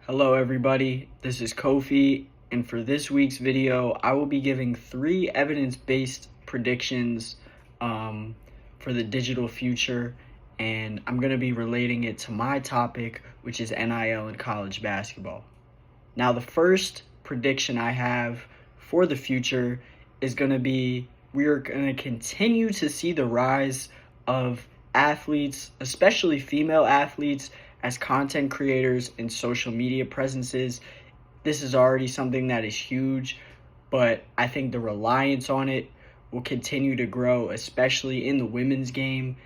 Hello everybody, this is Kofi, and for this week's video, I will be giving 3 evidence-based predictions for the digital future, and I'm going to be relating it to my topic, which is NIL and college basketball. Now, the first prediction I have for the future is going to be we are going to continue to see the rise of athletes, especially female athletes, as content creators and social media presences. This is already something that is huge, but I think the reliance on it will continue to grow, especially in the women's game.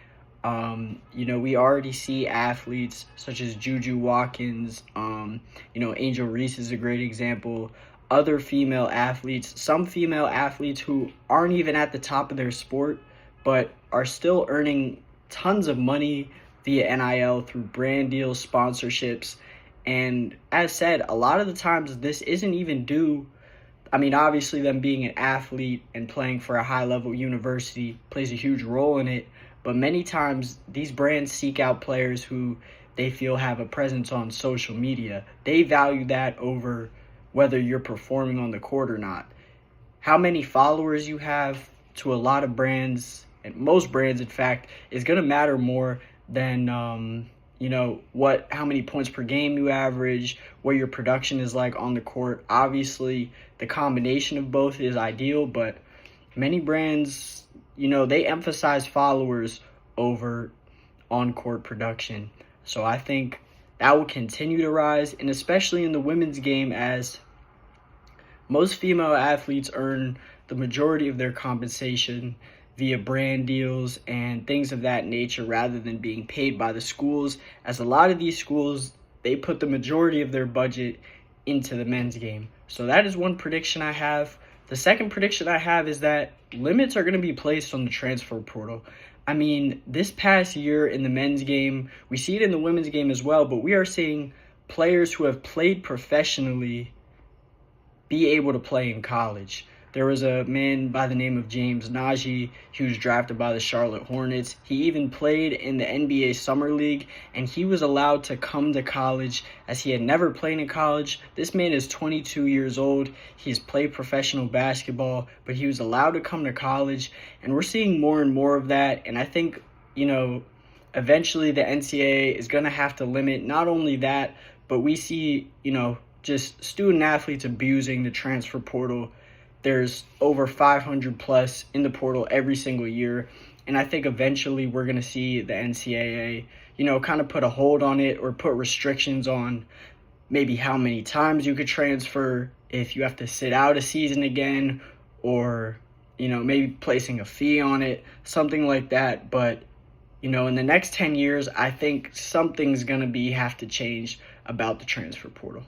We already see athletes such as Juju Watkins, Angel Reese is a great example. Other female athletes, some female athletes who aren't even at the top of their sport, but are still earning tons of money via NIL through brand deals, sponsorships. And as said, a lot of the times this isn't even due. Obviously them being an athlete and playing for a high-level university plays a huge role in it, but many times these brands seek out players who they feel have a presence on social media. They value that over whether you're performing on the court or not. How many followers you have to a lot of brands, and most brands in fact, is going to matter more than how many points per game you average, what your production is like on the court. Obviously, the combination of both is ideal, but many brands, they emphasize followers over on-court production. So I think that will continue to rise, and especially in the women's game, as most female athletes earn the majority of their compensation via brand deals and things of that nature rather than being paid by the schools, as a lot of these schools, they put the majority of their budget into the men's game. So that is one prediction I have. The second prediction I have is that limits are going to be placed on the transfer portal. This past year in the men's game, we see it in the women's game as well, but we are seeing players who have played professionally be able to play in college. There was a man by the name of James Nagy. He was drafted by the Charlotte Hornets. He even played in the NBA Summer League, and he was allowed to come to college as he had never played in college. This man is 22 years old. He's played professional basketball, but he was allowed to come to college, and we're seeing more and more of that. And I think, eventually the NCAA is going to have to limit not only that, but we see, just student athletes abusing the transfer portal. There's over 500 plus in the portal every single year. And I think eventually we're going to see the NCAA, kind of put a hold on it or put restrictions on maybe how many times you could transfer, if you have to sit out a season again, or, maybe placing a fee on it, something like that. But, in the next 10 years, I think something's going to have to change about the transfer portal.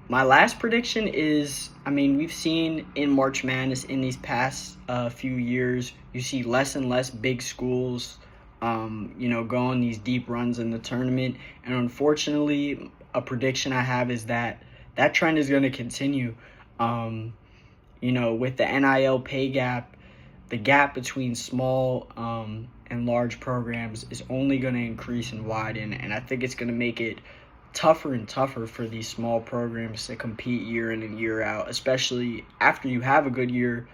My last prediction is, we've seen in March Madness in these past few years, you see less and less big schools, go on these deep runs in the tournament. And unfortunately, a prediction I have is that trend is going to continue. With the NIL pay gap, the gap between small and large programs is only going to increase and widen. And I think it's going to make it tougher and tougher for these small programs to compete year in and year out, especially after you have a good year.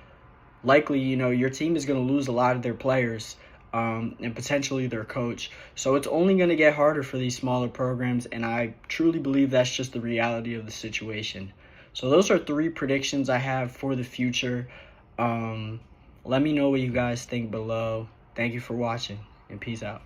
Likely, your team is going to lose a lot of their players and potentially their coach. So it's only going to get harder for these smaller programs, and I truly believe that's just the reality of the situation. So those are 3 predictions I have for the future. Let me know what you guys think below. Thank you for watching, and peace out.